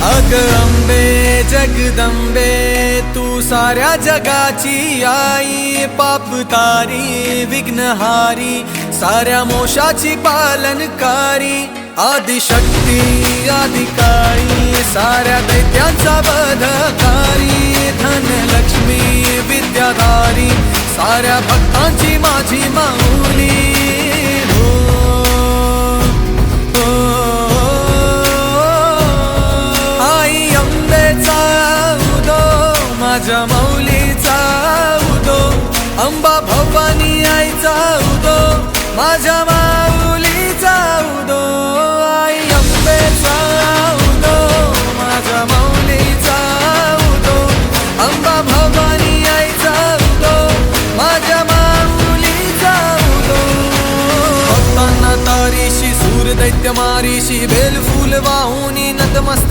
अग अंबे जगदंबे तू साऱ्या जगाची आई, पाप तारी विघ्नहारी साऱ्या मोशाची पालनकारी, आदिशक्ती आदिकाळी साऱ्या दैत्यांचा वधकारी, धनलक्ष्मी विद्याधारी साऱ्या भक्तांची माझी माऊली। माझ्या माऊलीचा उदो, अंबा भवानी आईचा उदो, माझ्या माऊलीचा उदो, आई अंबेचा उदो, माझ्या माऊलीचा उदो, अंबा भवानी आईचा उदो, माझ्या माऊलीचा उदो। भक्तांना तारीशी सूर दैत्य मारीशी बेल फूल वाहुनी नतमस्तक